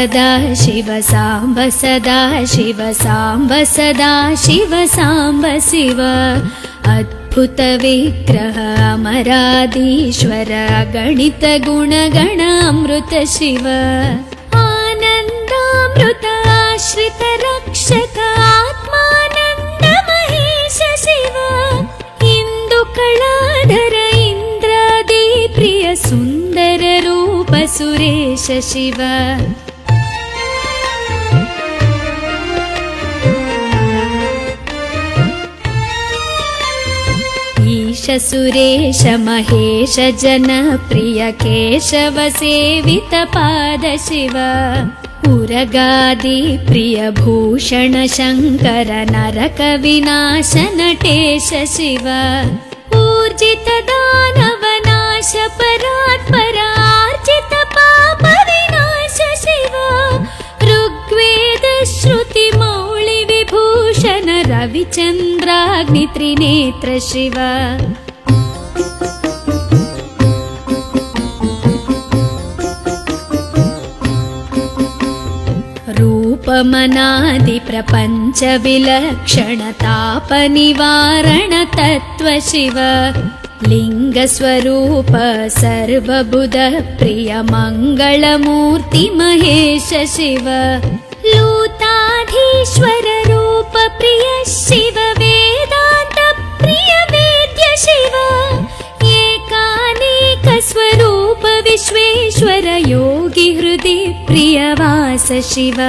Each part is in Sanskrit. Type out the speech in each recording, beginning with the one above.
सदा शिव साम्ब सदा शिव साम्ब सदा शिव साम्ब शिव अद्भुत विग्रह अमराधीश्वर गणित गुणगण अमृत शिव आनन्दामृत आश्रित रक्षक आत्मानन्द महेश शिव इंदुकलाधर इंद्रादि प्रिय सुंदर रूप सुरेश शिव ईश सुरेश महेश जन प्रिय केशव सेवित पाद शिव उरगादि प्रिय भूषण शंकर नरक विनाश नटेश शिव ऊर्जित दानव नाश परात्पर आर्जित पाप विनाश शिव ऋग्वेद श्रुति मौळि विभूषण रविचंद्राग्नि त्रिनेत्र शिव रूपमनादि प्रपंच विलक्षण ताप निवारण तत्व शिव लिंग स्वरूप सर्वबुध प्रिय मंगल मूर्ति महेश शिव लूताधीश्वर रूप प्रिय शिव वेदांत प्रिय वेद्य शिव एकानेक स्वरूप विश्वेश्वर योगी हृदय प्रिय वास शिव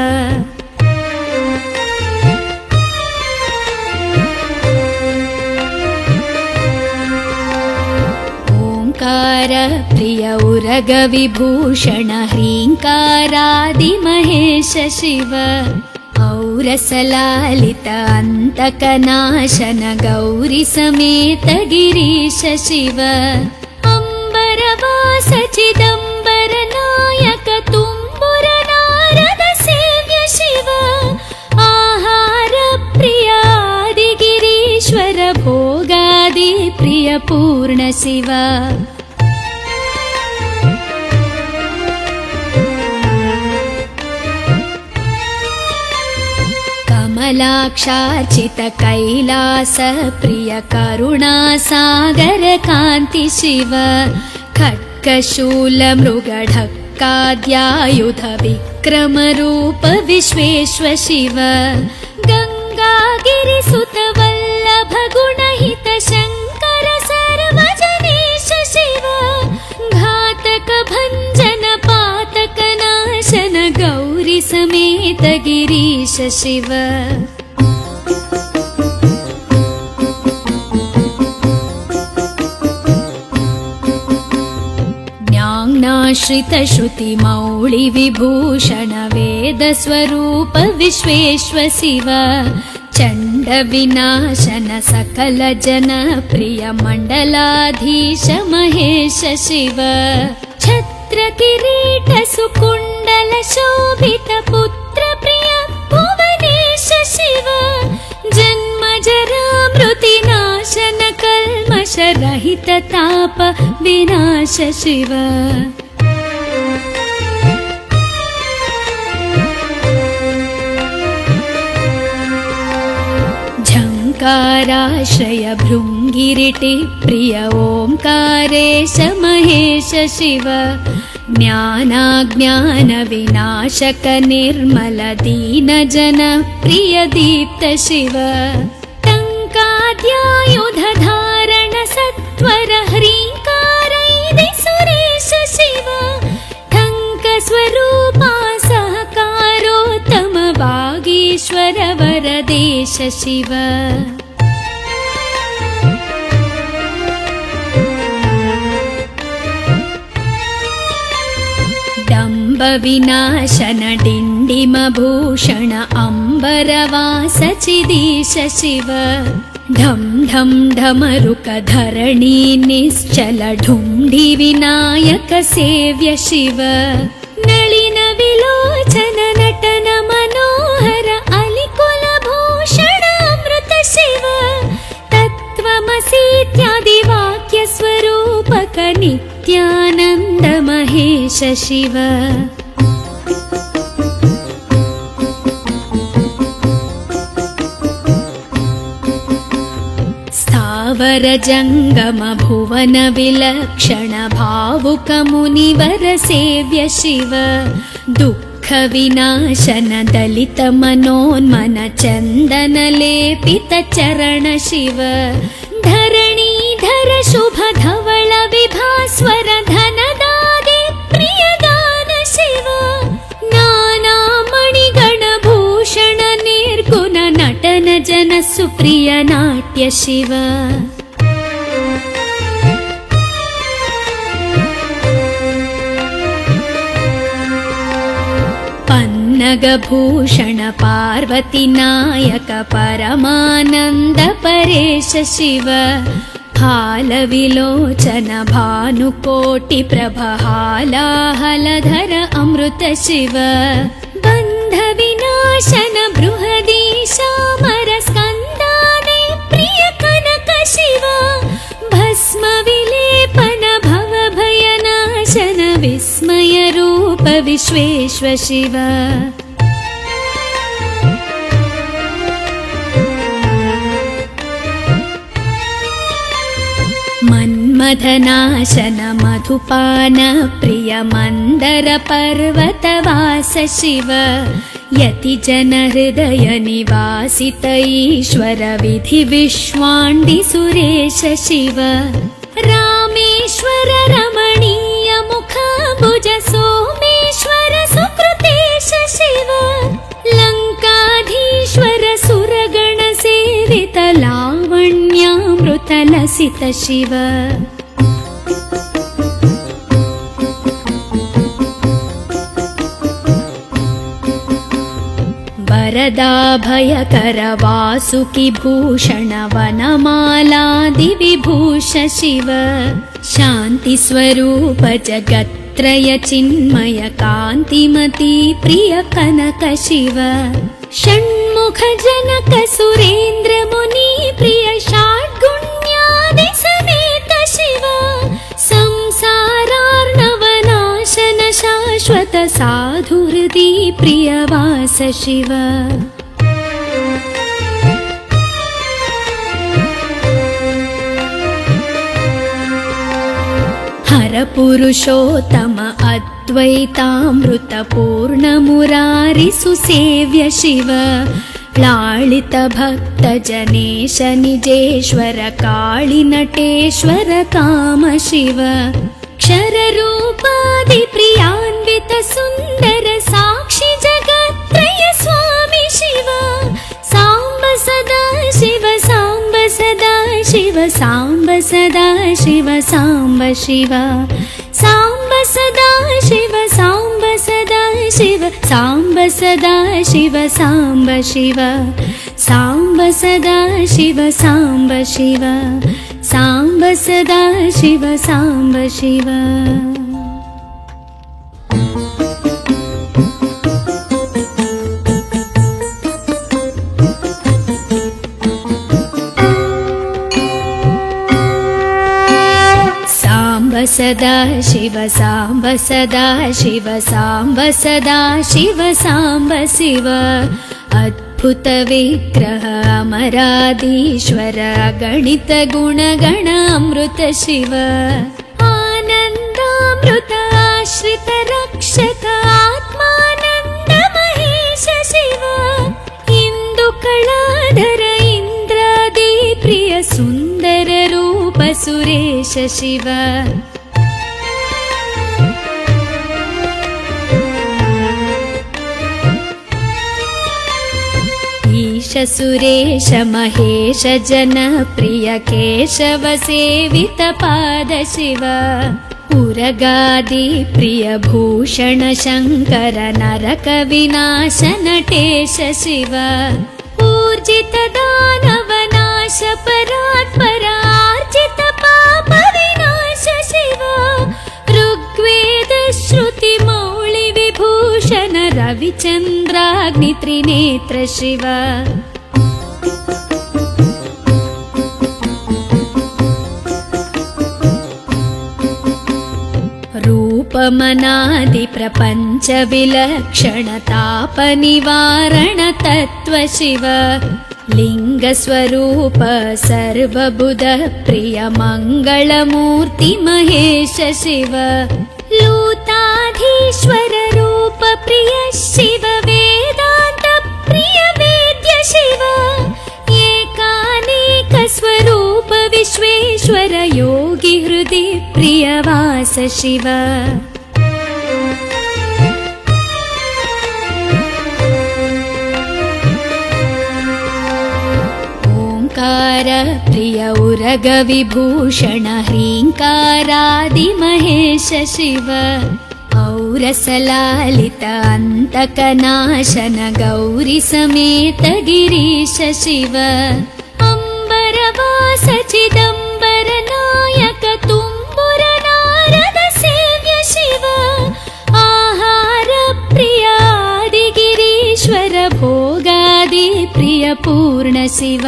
ओंकार प्रिय उरग विभूषण ह्रींकारादि महेश शिव औरसलालित अंतकनाशन गौरी समेत गिरीश शिव अंबरवास चिदंबर नायक तुम्बुर नारद सेव्य शिव आहार प्रिय आदि गिरीश्वर भोगादि प्रिय पूर्ण शिव कमलाक्षार्चित कैलास प्रिय करुणा सागर कांति शिव खड्गशूल मृगढक्काद्यायुध विक्रम रूप विश्वेश्वर शिव गंगागिरि सुत वल्लभ गुणहित शंकर सर्वजनेश शिव घातक भंजन पातक नाशन गौरी समेत गिरीश शिव ज्ञानाश्रित श्रुति मौळि विभूषण वेद स्वरूप विश्वेश्वर शिव चंड विनाशन सकल जन प्रिय मंडलाधीश महेश शिव छत्र किरीट सुकुंडल शोभित पुत्र प्रिय भुवनेश शिव जन्म जरा मृति नाशन कल्मष रहित ताप विनाश शिव झंकाराश्रय भृंगिरिटि प्रिय ओंकारेश महेश शिव ज्ञानाज्ञान विनाशक निर्मल दीन जन प्रिय दीप्त शिव टंकाद्यायुध धारण सत्वर ह्रींकारैदि सुरेश शिव ठंक स्वरूपा सहकारोत्तम वागीश्वर वरदेश शिव डंब विनाशन डिंडिम भूषण अंबरवास चिदीश शिव ढम ढम ढमरुक धरणी निश्चल ढुंढि विनायक सेव्य शिव नलिन विलोचन नटन मनोहर अलिकुल भूषण अमृत शिव तत्त्वमसीत्यादि वाक्य स्वरूपक नित्यानंद महेश शिव अम्बर जङ्गम भुवन विलक्षण भावुक मुनिवर सेव्य शिव दुःख विनाशन दलित मनोन्मन चन्दन लेपित चरण शिव धरणीधर शुभ धवल विभास्वर धनदागे प्रियदान शिव नाना मणिगण भूषण निर्गुण नटन जन सुप्रिय नाट्य शिव पन्नगभूषण पार्वती नायक परमानन्द परेश शिव हालविलोचन भानुकोटि प्रभहालाहलधर अमृत शिव बन्ध विनाशन बृहदीशामर स्कन्दाने प्रिय कनक शिव भस्म विलेपन भव भयनाशन विस्मय रूप विश्वेश्व शिव मन्मथनाशन मधुपान प्रिय मन्दर पर्वतवास शिव यति जन हृदय निवासित ईश्वर विधि विश्वाण्डि सुरेश शिव रामेश्वर रमणीय मुखाम्बुज सोमेश्वर सुकृतेश शिव लङ्काधीश्वर सुरगण सेवित लावण्यामृत लसित शिव वरदाभयकर वासुकि भूषण वनमालादि विभूष शिव शान्ति स्वरूप जगत्त्रय चिन्मय कान्तिमती प्रिय कनक शिव षण्मुख जनक सुरेन्द्र मुनि प्रिय षड्गुण्यादि समेत शिव संसारार्णवनाशन शाश्वत साधुहृदि प्रियवास शिव हर पुरुषोत्तम अद्वैतामृत पूर्ण मुरारि सुसेव्य शिव लालित भक्त जनेश निजेश्वर काळि नटेश्वर काम शिव क्षर रूपादि प्रियान्वित सुन्दर साक्षि जगत्त्रय स्वामी शिव साम्ब सदा शिव साम्ब सदा शिव साम्ब सदा शिव साम्ब शिव साम्ब सदा शिव साम्ब सदा शिव साम्ब सदा शिव साम्ब शिव साम्ब सदा शिव साम्ब शिव साम्ब सदा शिव साम्ब शिव सदा शिव साम्ब सदा शिव साम्ब सदा शिव साम्ब शिव अद्भुत विग्रह अमराधीश्वर गणित गुणगण अमृत शिव आनन्दामृत आश्रित रक्षक आत्मानन्द महेश शिव इंदु कलाधर इंद्रादि प्रिय सुन्दर रूप सुरेश शिव ईश सुरेश महेश जन प्रिय केशव सेवित पाद शिव उरगादि प्रिय भूषण शङ्कर नरक विनाश नटेश शिव ऊर्जित दानव नाश परात्पर आर्जित पाप विनाश शिव ऋग्वेद श्रुति मौळि विभूषण रविचन्द्राग्नि त्रिनेत्र शिव रूपमनादि प्रपञ्च विलक्षण ताप निवारण तत्व शिव लिङ्गस्वरूप सर्वबुध प्रिय मङ्गलमूर्ति महेश शिव लूताधीश्वर रूप प्रिय शिव वेदान्त प्रिय वेद्य शिव एकानेक स्वरूप विश्वेश्वर योगी हृदि प्रियवास शिव प्रिय उरग विभूषण ह्रीङ्कारादि महेश शिव औरसलालित अन्तकनाशन गौरी समेत गिरीश शिव अम्बरवास चिदम्बर नायक तुम्बुर नारद सेव्य शिव आहार प्रिय आदिगिरीश्वर भोगादि प्रिय पूर्ण शिव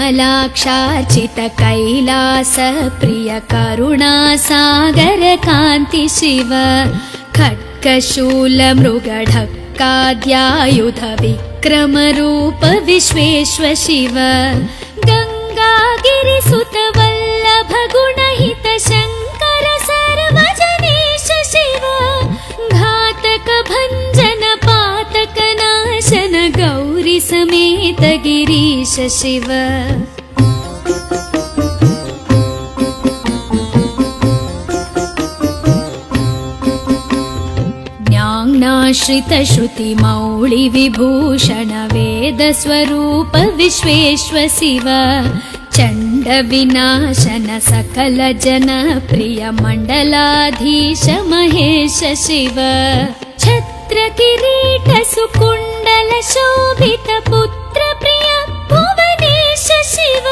कमलाक्षार्चित कैलास प्रिय करुणा सागर कान्ति शिव खड्गशूल मृगढक्काद्यायुध विक्रम रूप विश्वेश्वर शिव गंगागिरिसुत वल्लभ गुणहित शंकर सर्वजनेश शिव घातक भंजन पातक नाशन गौरी समेत गिरीश शिव ज्ञानाश्रित श्रुति मौळि विभूषण वेद स्वरूप विश्वेश्वर शिव चंड विनाशन सकल जन प्रिय मंडलाधीश महेश शिव छत्र किरीट सुकुंडल शोभित पुत्र प्रिय भुवनेश शिव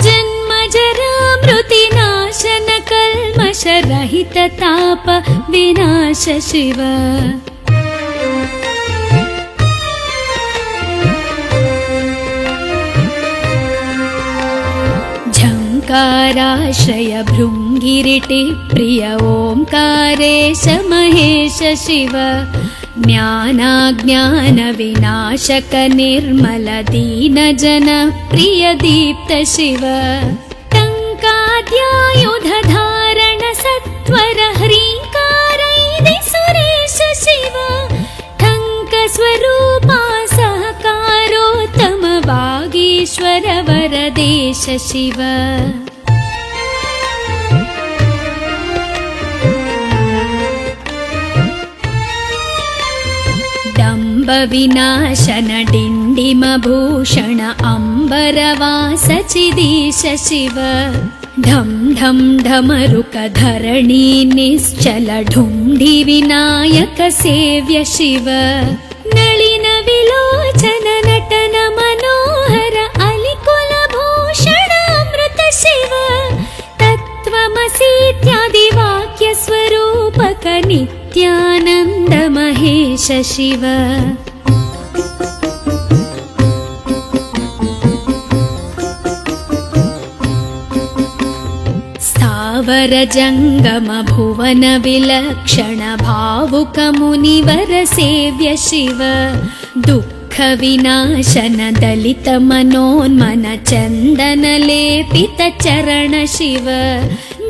जन्म जरा मृति नाशन कल्मष रहित ताप विनाश शिव झंकाराश्रय भृंगिरिटि प्रिय ओंकारेश महेश शिव ज्ञानाज्ञान विनाशक निर्मल दीन जन प्रिय दीप्त शिव टंकाद्यायुध धारण सत्वर ह्रींकारैदि सुरेश शिव ठंक स्वरूपा सहकारोत्तम वागीश्वर वरदेश शिव डम्ब विनाशन डिंडिम भूषण अंबरवास चिदीश शिव ढम ढम ढमरुक धरणी निश्चल ढुंढि विनायक सेव्य शिव नलिन विलोचन नटन मनोहर अलिकुल भूषण अमृत शिव तत्त्वमसीत्यादि वाक्य स्वरूपक नित्यानंद महेश शिव स्थावर जंगम भुवन विलक्षण भावुक मुनिवर सेव्य शिव दुःख विनाशन दलित मनोन्मन चंदन लेपित चरण शिव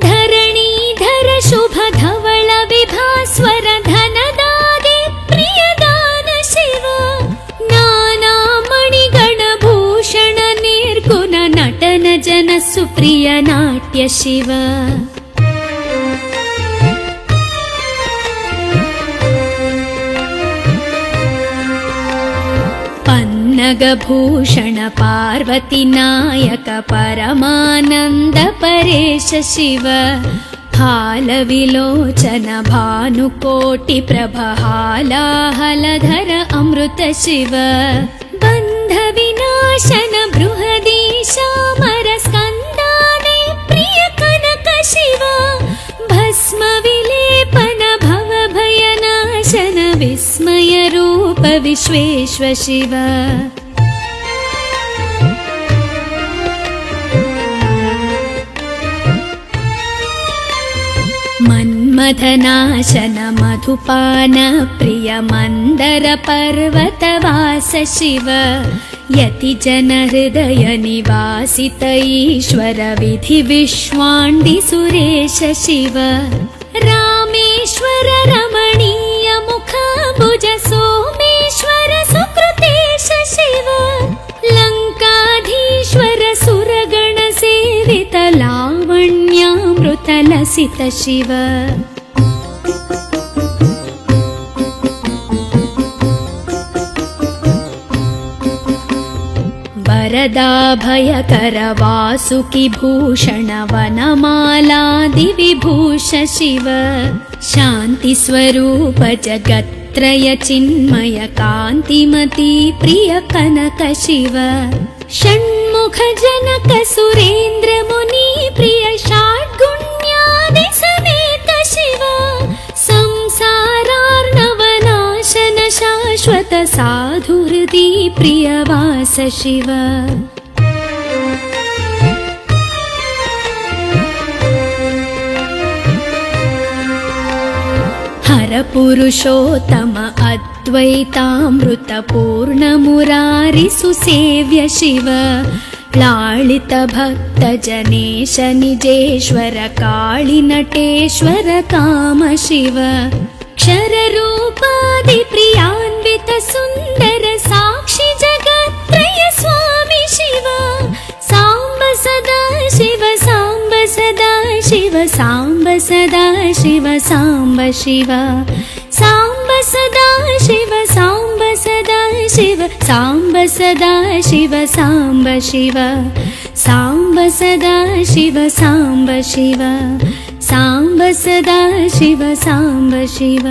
धरणीधर शुभ धवल विभास्वर धनदादि प्रियदान शिव नाना मणिगण भूषण निर्गुण नटन जन सुप्रिय नाट्य शिव पन्नगभूषण पार्वती नायक परमानंद परेश शिव हालविलोचन भानुकोटि प्रभहालाहलधर अमृत शिव बंध विनाशन बृहदीशामर स्कंदाने प्रिय कनक शिव भस्म विलेपन भव भयनाशन विस्मय रूप विश्वेश्वर शिव मन मन्मथनाशन मधुपान प्रिय मन्दर पर्वतवास शिव यतिजन हृदय निवासित ईश्वर विधि विश्वाण्डि सुरेश शिव रामेश्वर रमणीय मुखाम्बुज सोमेश्वर सुकृतेश शिव लङ्काधीश्वर सुरगण सेवित लावण्यामृत लसित शिव वरदाभयकर वासुकि भूषण वनमालादि विभूष शिव शान्ति स्वरूप जगत्त्रय चिन्मय कान्तिमती प्रिय कनक शिव षण्मुख जनक सुरेन्द्र मुनि प्रिय षड्गुण्यादि समेत शिव संसारार्णवनाशन शाश्वत साधु हृदि प्रियवास शिव हर पुरुषोत्तम अद्वैतामृत पूर्ण मुरारि सुसेव्य शिव लालित भक्त जनेश निजेश्वर काळि नटेश्वर काम शिव क्षर रूपादि प्रियान्वित सुन्दर साक्षि जगत्त्रय स्वामी शिव साम्ब सदा शिव साम्ब सदा शिव साम्ब सदा शिव साम्ब शिव साम्ब सदा शिव साम्ब सदा शिव साम्ब सदा शिव साम्ब शिव साम्ब सदा शिव साम्ब शिव साम्ब सदा शिव साम्ब शिव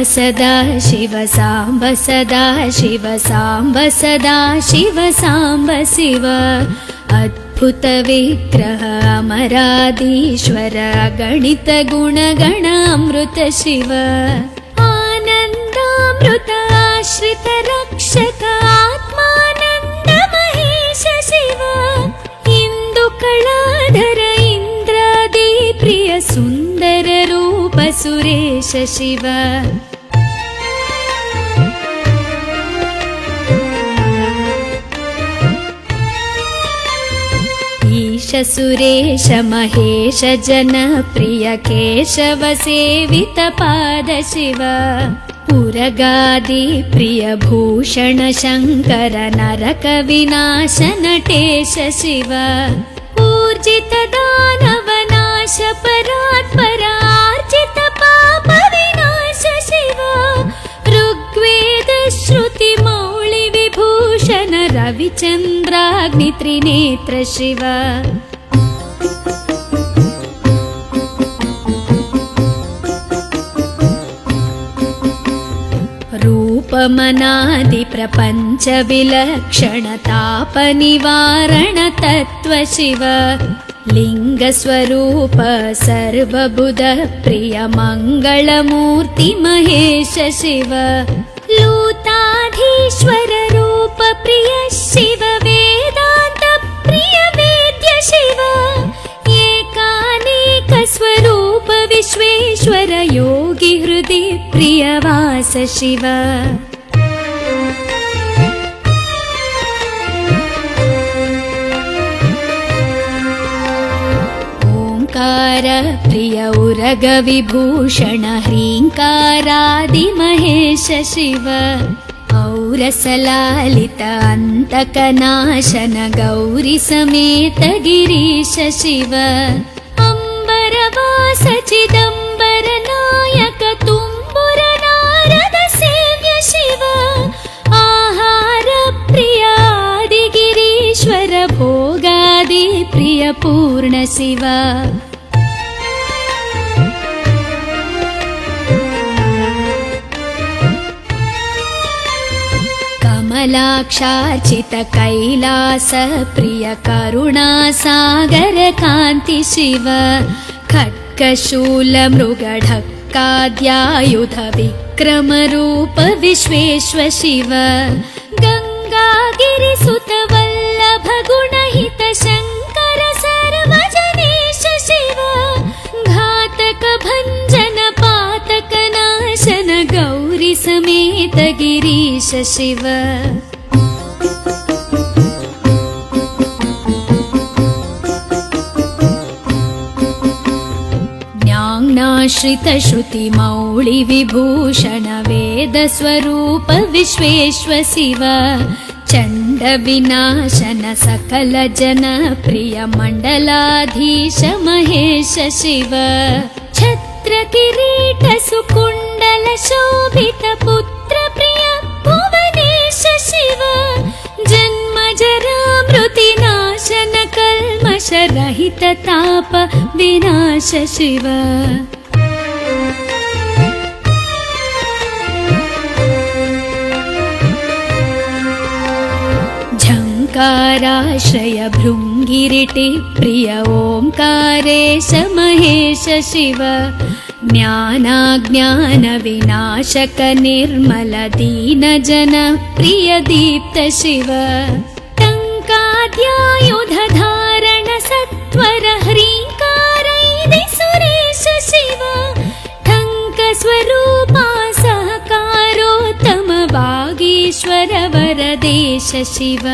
सदा शिव साम्ब सदा शिव साम्ब सदा शिव साम्ब शिव अद्भुत विग्रह अमराधीश्वर गणित गुणगण अमृत शिव आनन्दामृत आश्रित रक्षक आत्मानन्द महेश शिव इंदु कलाधर इंद्रादि प्रिय सुन्दर रूप सुरेश शिव ईश सुरेश महेश जन प्रिय केशव सेवित पाद शिव पुरगादि प्रिय भूषण शंकर नरक विनाश नटेश शिव ऊर्जित दानव नाश परात्पर आर्जित पाप विनाश शिव ऋग्वेद श्रुति मौळि विभूषण रविचन्द्राग्नि त्रिनेत्र शिव रूपमनादि प्रपंच विलक्षण ताप निवारण तत्व शिव लिंग स्वरूप सर्वबुध प्रिय मंगल मूर्ति महेश शिव लूताधीश्वर रूप प्रिय शिव वेदांत प्रिय वेद्य शिव एकानेक स्वरूप विश्वेश्वर योगी हृदि प्रियवास शिव ओंकार प्रिय उरग विभूषण ह्रींकारादि महेश शिव औरसलालित अंतकनाशन गौरी समेत गिरीश शिव अंबरवास चिदंबर नायक तुम्बुर नारद सेव्य शिव आहार प्रिय आदि गिरीश्वर भोगादि प्रिय पूर्ण शिव कमलाक्षार्चित कैलास प्रिय करुणा सागर कांति शिव खड्गशूल मृगढक्क शङ्काद्यायुध विक्रमरूप विश्वेश्व शिव गङ्गागिरिसुत वल्लभ गुणहित शङ्कर सर्वजनेश शिव घातक भञ्जन पातक नाशन गौरी समेत गिरीश शिव ज्ञानाश्रित श्रुति मौळि विभूषण वेद स्वरूप विश्वेश्व शिव चण्ड विनाशन सकल जन प्रिय मण्डलाधीश महेश शिव छत्र किरीट सुकुण्डल शोभित पुत्र प्रिय भुवनेश शिव जन्म जरा मृति नाशन कल्मष रहित ताप विनाश शिव झङ्काराश्रय भृङ्गिरिटि प्रिय ओङ्कारेश महेश शिव ज्ञानाज्ञान विनाशक निर्मल दीन जन प्रिय दीप्त शिव टङ्काद्यायुध धारण सत्वर ह्रीङ्कारैदि सुरेश शिव ठङ्क स्वरूपा सहकारोत्तम वागीश्वर वरदेश शिव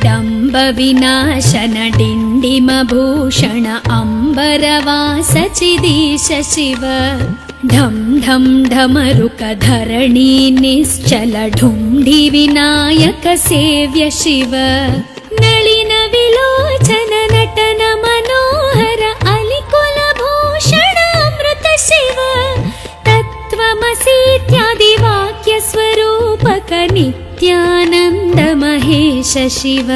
डम्ब विनाशन डिण्डिम भूषण अम्बरवास चिदीश शिव ढं ढं ढमरुक धरणी निश्चल ढुण्ढि विनायक सेव्य शिव नलिन विलोचन नटन मनोहर अलिकुल भूषण अमृत शिव तत्त्वमसीत्यादि वाक्य स्वरूपक नित्यानन्द महेश शिव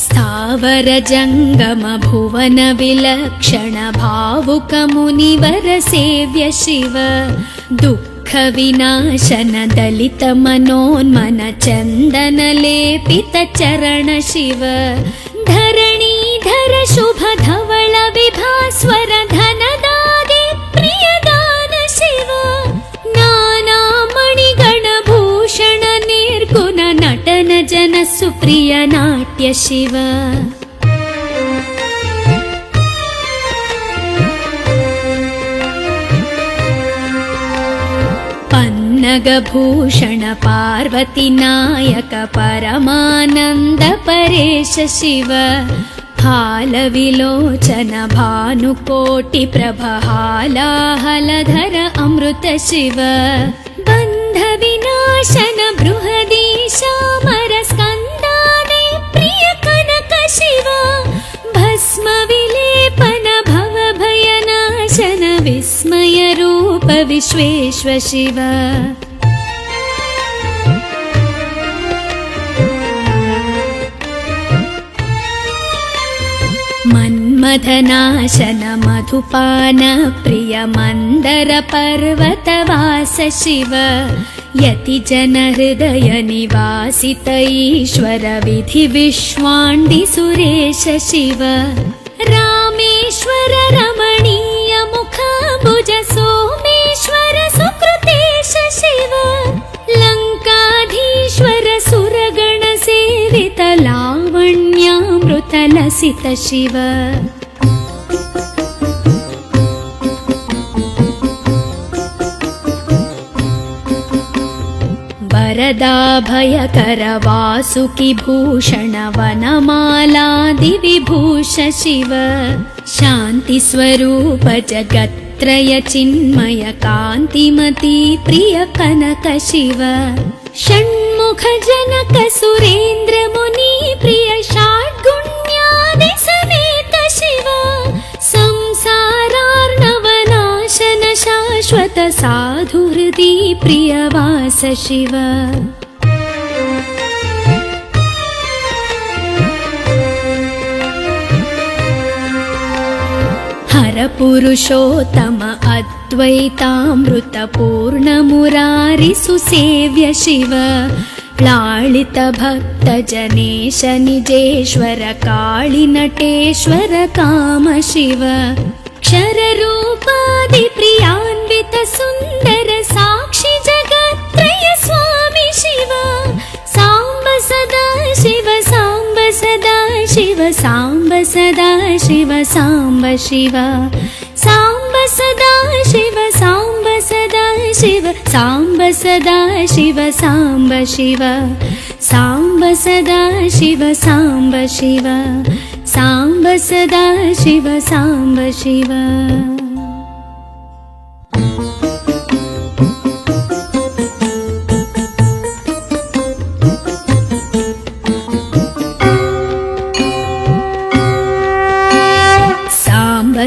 स्थावर जङ्गम भुवन विलक्षण भावुक मुनिवर सेव्य शिव दुःख विनाशन दलित मनोन्मन चन्दन लेपित चरण शिव धरणीधर शुभ धवल विभास्वर धनदादि प्रियदान शिव नाना मणिगण भूषण निर्गुण नटन जन सुप्रिय नाट्य शिव पन्नगभूषण पार्वती नायक परमानन्द परेश शिव हालविलोचन भानुकोटि प्रभ हालाहलधर अमृत शिव बन्ध विनाशन बृहदीशामर स्कन्दादि प्रिय कनक शिव भस्म विलेपन भव भयनाशन विस्मय रूप विश्वेश्व शिव मन्मथनाशन मधुपान प्रिय मन्दर पर्वतवास शिव यति जन हृदय निवासित ईश्वर विधि विश्वाण्डि सुरेश शिव रामेश्वर रमणीय मुखाम्बुज सोमेश्वर सुकृतेश शिव लङ्काधीश्वर सुरगण सेवित लावण्यामृत लसित शिव वरदाभयकर वासुकि भूषण वनमालादि विभूष शिव शान्ति स्वरूप जगत्त्रय चिन्मय कान्तिमती प्रिय कनक शिव षण्मुख जनक सुरेन्द्र मुनि प्रिय षाड्गुण्यादि समेत शिव संसारार्णवनाशन शाश्वत साधु हृदि प्रियवास शिव हरपुरुषोत्तम अद्वैतामृतपूर्णमुरारिसुसेव्य शिव लालितभक्तजनेश निजेश्वर काळिनटेश्वर काम शिव क्षररूपादिप्रियान्वित सुन्दर साक्षि जगत्त्रय स्वामि शिव साम्ब सदा शिव साम्ब सदा शिव साम्ब सदा शिव साम्ब शिव साम्ब सदा शिव साम्ब सदा शिव साम्ब सदा शिव साम्ब शिव साम्ब सदा शिव साम्ब शिव साम्ब सदा शिव साम्ब शिव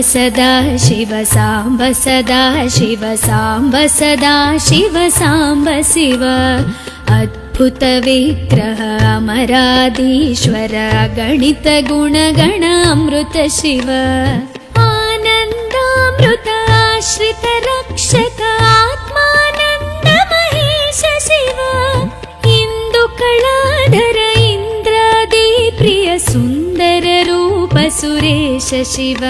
सदा शिव साम्ब सदा शिव साम्ब सदा शिव साम्ब शिव अद्भुत विग्रह अमराधीश्वर गणित गुणगण अमृत शिव आनन्दामृत आश्रित रक्षक आत्मानन्द महेश शिव इन्दुकलाधर इन्द्रादि प्रिय सुन्दर रूप सुरेश शिव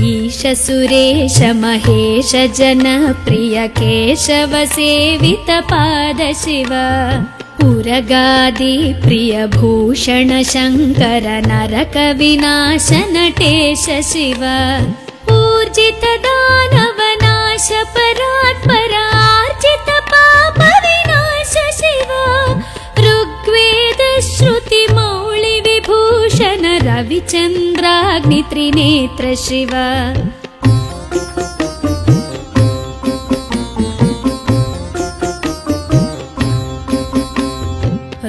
ईश सुरेश महेश जनप्रिय केशव सेवित पाद शिव उरगादि प्रिय भूषण शङ्कर नरक विनाश नटेश शिव ऊर्जित दानव नाश परात्पर आर्जित पाप विनाश शिव ऋग्वेद श्रुति मौळि विभूषण रविचन्द्राग्नि त्रिनेत्र शिव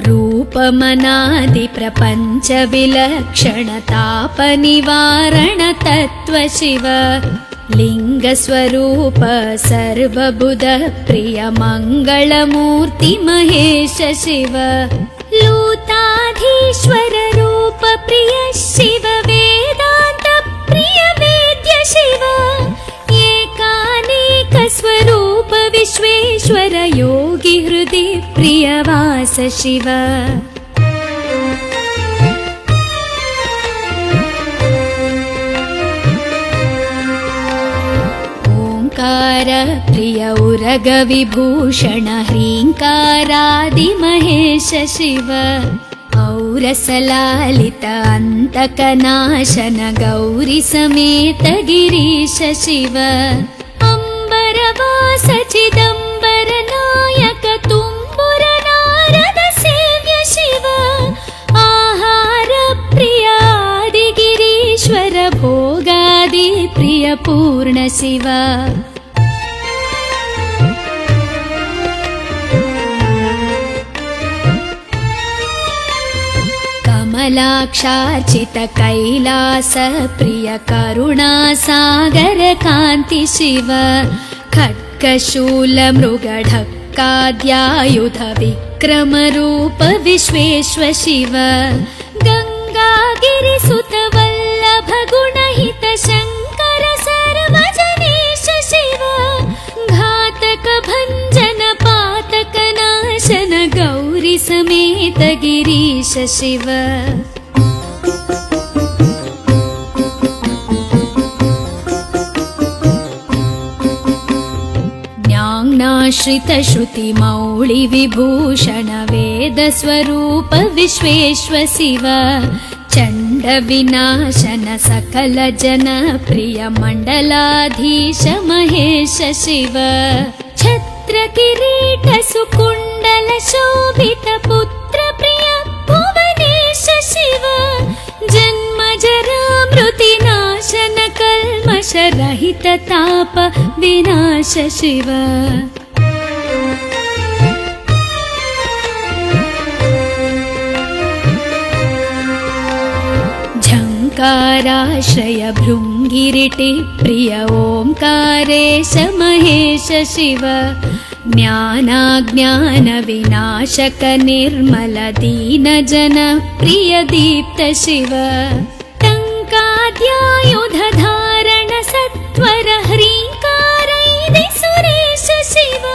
रूपमनादि प्रपञ्च विलक्षण ताप निवारण तत्त्व शिव लिङ्गस्वरूप सर्वबुध प्रिय मङ्गलमूर्ति महेश शिव लूताधीश्वर रूप प्रिय शिव वेदान्त प्रिय वेद्य शिव एकानेक स्वरूप विश्वेश्वर योगी हृदि प्रिय वास शिव प्रिय उरग विभूषण ह्रीङ्कारादि महेश शिव औरसलालित अन्तकनाशन गौरी समेत गिरीश शिव अम्बरवास चिदम्बर नायक तुम्बुर नारद सेव्य शिव आहार प्रिय आदिगिरीश्वर भोगादि प्रिय पूर्ण शिव कमलाक्षार्चित कैलास प्रिय करुणा सागर कान्ति शिव खड्गशूल मृगढक्काद्यायुध विक्रम रूप विश्वेश्वर शिव गङ्गागिरिसुत वल्लभ गुणहित शङ्कर सर्वजनेश शिव घातक भञ्जन पातक नाशन गौरी समेत गिरीश शिव ज्ञानाश्रित श्रुति मौळि विभूषण वेद स्वरूप विश्वेश्वर शिव चण्ड विनाशन सकल जन प्रिय मण्डलाधीश महेश शिव छत्र किरीट सुकुण्डल शोभित पुत्र प्रिय भुवनेश शिव जन्म जरा मृति नाशन कल्मष रहित ताप विनाश शिव झङ्काराश्रय भृङ्गिरिटि प्रिय ओङ्कारेश महेश शिव ज्ञानाज्ञानविनाशक निर्मल दीनजन प्रिय दीप्त शिव टङ्काद्यायुधधारण सत्वर ह्रीङ्कारैदि सुरेश शिव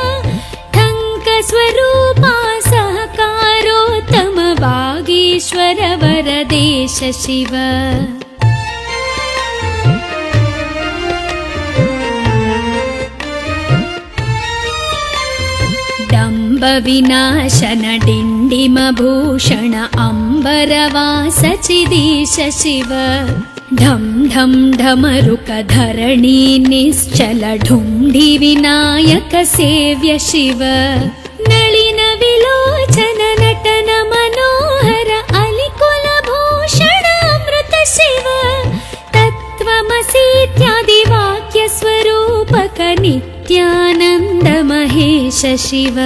टङ्कस्वरूपा सहकारोत्तम वागीश्वर वरदेश शिव विनाशन डिण्डिमभूषण अम्बरवास चिदीश शिव ढं ढं ढमरुक धरणी निश्चल ढुण्ढि विनायक सेव्य शिव नलिन विलोचन नटन मनोहर अलिकुल भूषण अमृत शिव तत्त्वमसीत्यादि वाक्य स्वरूपक नित्यानन्द महेश शिव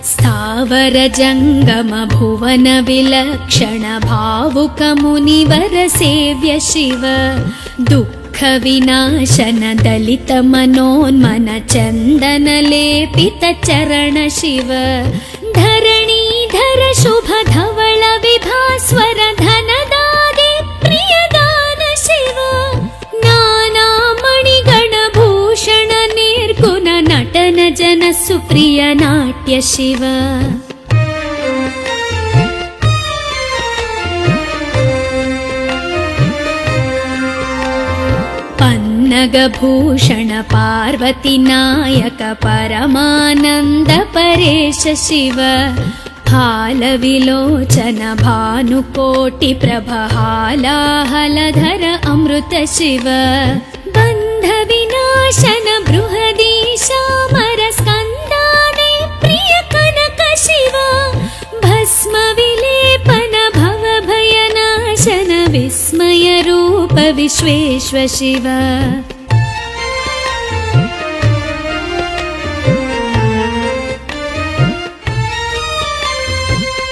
स्थावर जंगम भुवन विलक्षण भावुक मुनिवर सेव्य शिव दुःख विनाशन दलित मनोन्मन चंदन लेपित चरण शिव धरणीधर शुभ धवल विभास्वर धनदादि प्रियदान शिव नाना मणिगण भूषण निर्गुण नटन जन सुप्रिय नाट्य शिव पन्नगभूषण पार्वती नायक परमानंद परेश शिव हालविलोचन भानुकोटि प्रभ हालाहलधर अमृत शिव बन्ध विनाशन बृहदीशामर स्कन्दादि प्रिय कनक शिव भस्म विलेपन भव भयनाशन विस्मय रूप विश्वेश्व शिव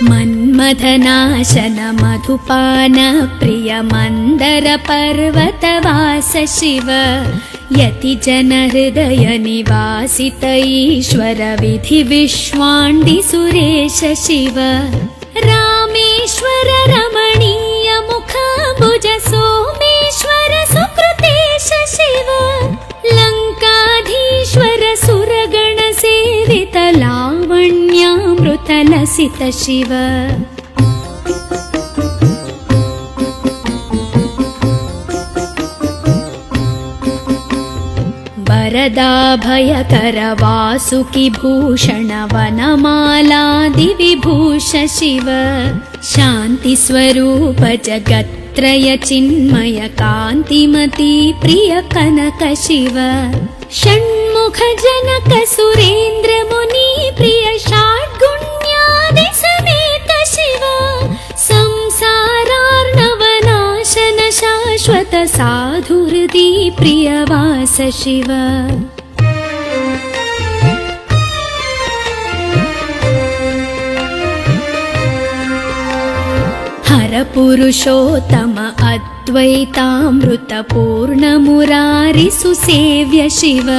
मन्मथनाशन मधुपान प्रिय मंदर पर्वतवास शिव यति जन हृदय निवासित ईश्वर विधि विश्वाण्डि सुरेश शिव रामेश्वर रमणीय मुखाम्बुज सोमेश्वर सुकृतेश शिव लंकाधीश्वर सुरगण सेवित लावण्यामृत लसित शिव वरदाभयकर वासुकि भूषण वनमालादि विभूष शिव शान्ति स्वरूप जगत्त्रय चिन्मय कान्तिमती प्रिय कनक शिव षण्मुख जनक सुरेन्द्र मुनि प्रिय षड्गुण्यादि समेत शिव संसारार्णवनाशन शाश्वत साधु हृदि प्रियवास शिव हर पुरुषोत्तम अद्वैतामृत पूर्ण मुरारि सुसेव्य शिव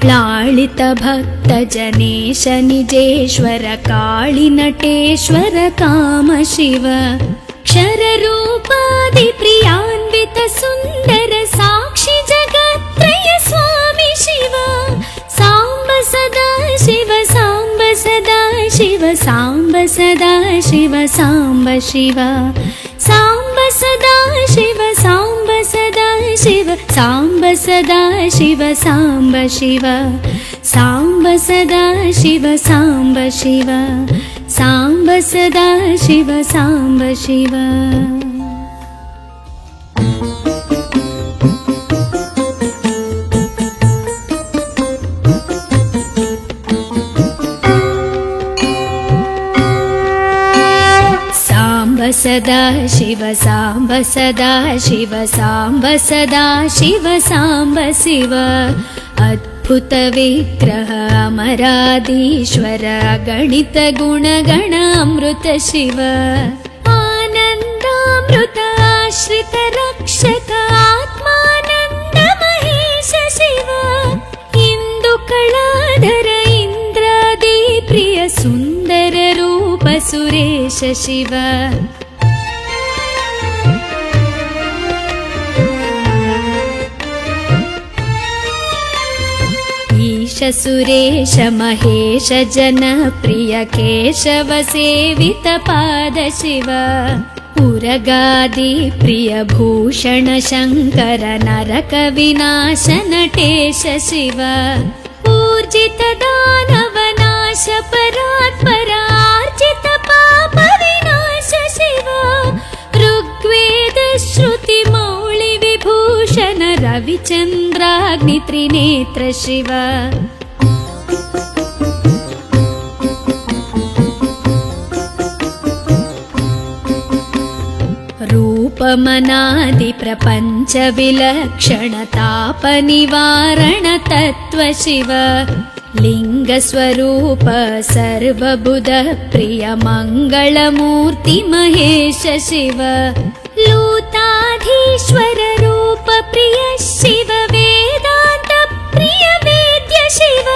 लालित भक्त जनेश निजेश्वर काळि नटेश्वर काम शिव क्षर रूपादि प्रियान्वित सुंदर साक्षि जगत्त्रय स्वामी शिव सांब सदा शिव सांब सदा शिव सांब सदा शिव सांब शिव सांब सदा शिव सांब सदा शिव सांब सदा शिव सांब शिव सांब सदा शिव सांब शिव सांब सदा शिव सांब शिव सदा शिव सांब सदा शिव सांब सदा शिव सांब शिव अद्भुत विग्रह अमराधीश्वर गणित गुणगण अमृत शिव आनन्दामृत रक्षक आत्मानन्द महेश शिव इन्दुकलाधर इन्द्रादि प्रिय सुन्दर रूप सुरेश शिव ईश सुरेश महेश जनप्रिय केशव सेवित पाद शिव उरगादि प्रिय भूषण शङ्कर नरक विनाश नटेश शिव ऊर्जित दानव नाश परात्परार्जित पाप विनाश शिव ऋग्वेद श्रुति मौळि विभूषण रविचन्द्राग्नि त्रिनेत्र शिव रूपमनादि प्रपञ्च विलक्षण ताप निवारण तत्त्व शिव लिंग स्वरूप सर्वबुध प्रिय मंगलमूर्ति महेश शिव लूताधीश्वर रूप प्रिय शिव वेदांत प्रिय वेद्य शिव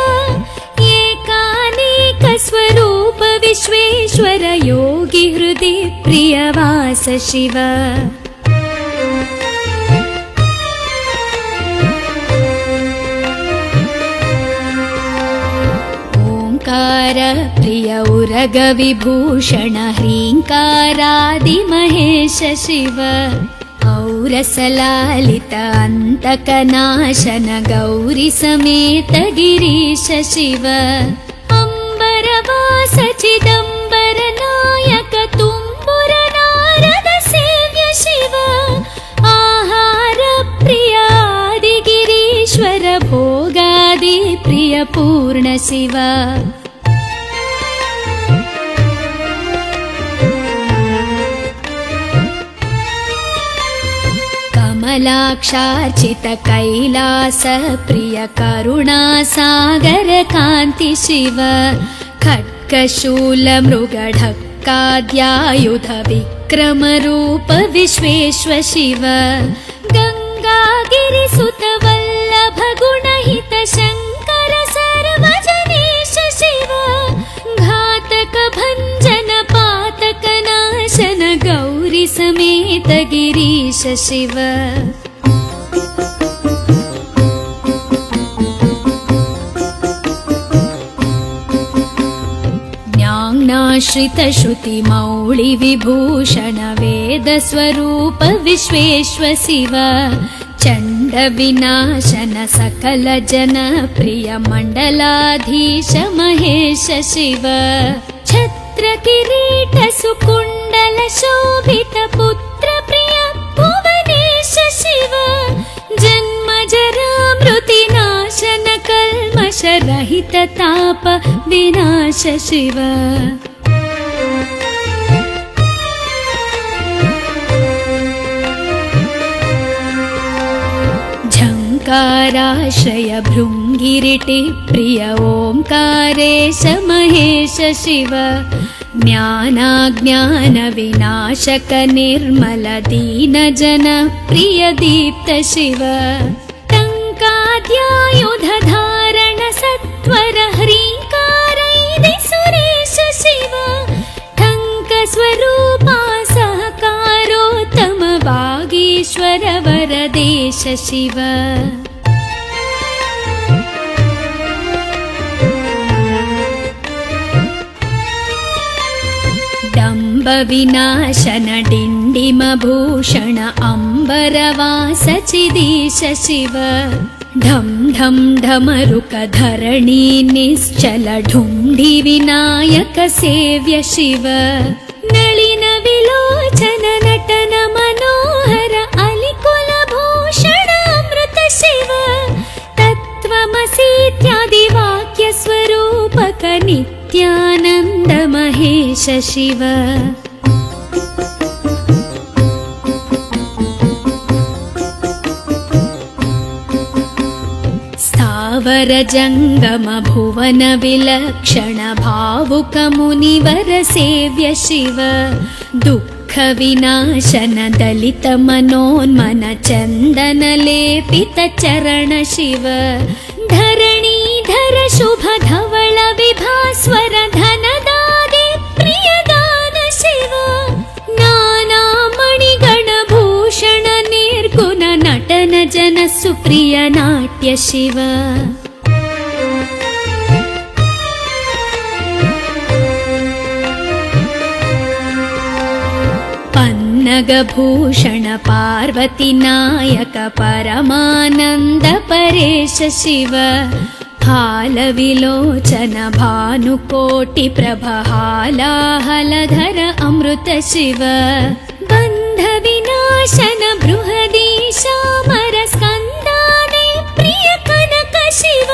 एकानेक स्वरूप विश्वेश्वर योगी हृदि प्रियवास शिव ओंकार प्रिय उरग विभूषण ह्रींकारादि महेश शिव औरसलालित अंतकनाशन गौरी समेत गिरीश शिव अंबरवास चिदंबर नायक तुम्बुर नारद सेव्य शिव आहार प्रिय आदि गिरीश्वर भोगादि प्रिय पूर्ण शिव कमलाक्षार्चित कैलास प्रिय करुणा सागर कांति शिव खड्गशूल मृगढक्काद्यायुध विक्रम रूप विश्वेश्व शिव गंगागिरिसुत वल्लभ गुणहित शंकर सर्वजनेश शिव घातक भंजन पातक नाशन गौरी समेत गिरीश शिव ज्ञानाश्रित श्रुति मौळि विभूषण वेद स्वरूप विश्वेश्व शिव चंड विनाशन सकल जन प्रिय मंडलाधीश महेश शिव छत्र किरीट सुकुंडल शोभित पुत्र प्रिय भुवनेश शिव जन्म जरा मृति नाशन कल्मष रहित ताप विनाश शिव झंकाराश्रय भृंगिरिटि प्रिय ओंकारेश महेश शिव ज्ञानाज्ञान विनाशक निर्मल दीन जन प्रिय दीप्त शिव टंकाद्यायुध धारण सत्वर ह्रींकारैदि सुरेश शिव ठंक स्वरूपा सहकारोत्तम वागीश्वर वरदेश शिव डंब विनाशन डिंडिम भूषण अंबरवास चिदीश शिव ढम ढम ढमरुक धरणी निश्चल ढुंढि विनायक सेव्य शिव नलिन विलोचन नटन मनोहर अलिकुल भूषण अमृत शिव तत्त्वमसीत्यादि वाक्य स्वरूपक नित्यानंद महेश शिव स्थावर जंगम भुवन विलक्षण भावुक मुनिवर सेव्य शिव दुःख षण्मुखविनाशन दलितमनोन्मन चन्दनलेपितचरण शिव धरणीधर शुभ धवल विभास्वर धनदादे प्रियदान शिव नानामणिगणभूषण निर्गुण नटन जन सुप्रिय नाट्य शिव पन्नगभूषण पार्वती नायक परमानन्द परेश शिव हालविलोचन भानुकोटि प्रभहालाहलधर अमृत शिव बन्धविनाशन बृहदीशामर स्कन्दादे प्रिय कनक शिव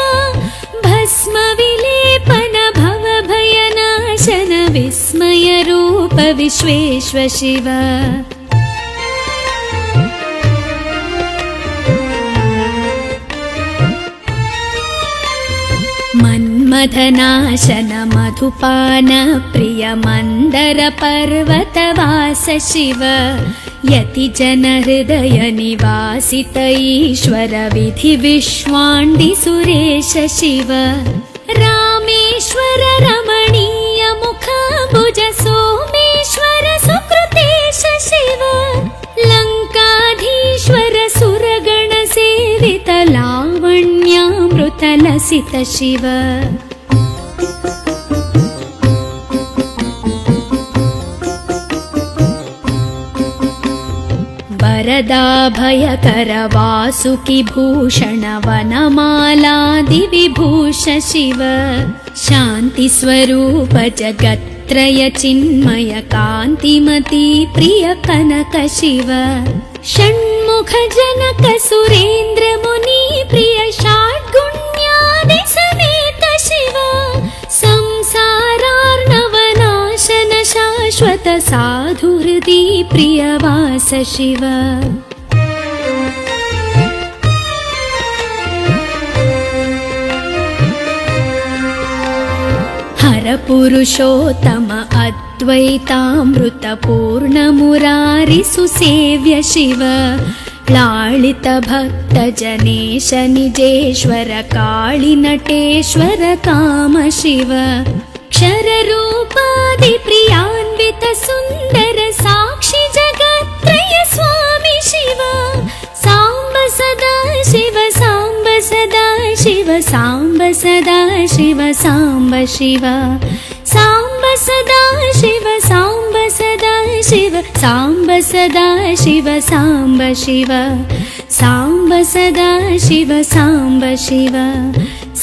भस्म विलेपन भवभयनाशन विस्मय रूप विश्वेश्व शिव मन्मथनाशन मधुपान प्रिय मन्दर पर्वतवास शिव यति जन हृदय निवासित ईश्वर विधि विश्वाण्डि सुरेश शिव रामेश्वर रमणीय मुखाम्बुज सोमेश्वर सुकृतेश शिव लङ्काधीश्वर सुरगण सेवित लावण्यामृत लसित शिव वरदाभयकर वासुकि भूषण वनमालादि विभूष शिव शान्ति स्वरूप जगत्त्रय चिन्मय कान्तिमती प्रिय कनक शिव षण्मुख जनक सुरेन्द्र मुनि प्रिय षड्गुण्यादि समेत शिव संसारार्णवनाशन शाश्वत साधु हृदि प्रियवास शिव हर पुरुषोत्तम अद्वैतामृत पूर्ण मुरारि सुसेव्य शिव लालित भक्त जनेश निजेश्वर काळि नटेश्वर काम शिव क्षर रूपादि प्रियान्वित सुन्दर साक्षि जगत्त्रय स्वामी शिव साम्ब सदा शिव साम्ब सदा शिव साम्ब सदा शिव साम्ब शिव साम्ब सदा शिव साम्ब सदा शिव साम्ब सदा शिव साम्ब शिव साम्ब सदा शिव साम्ब शिव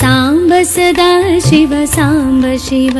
साम्ब सदा शिव साम्ब शिव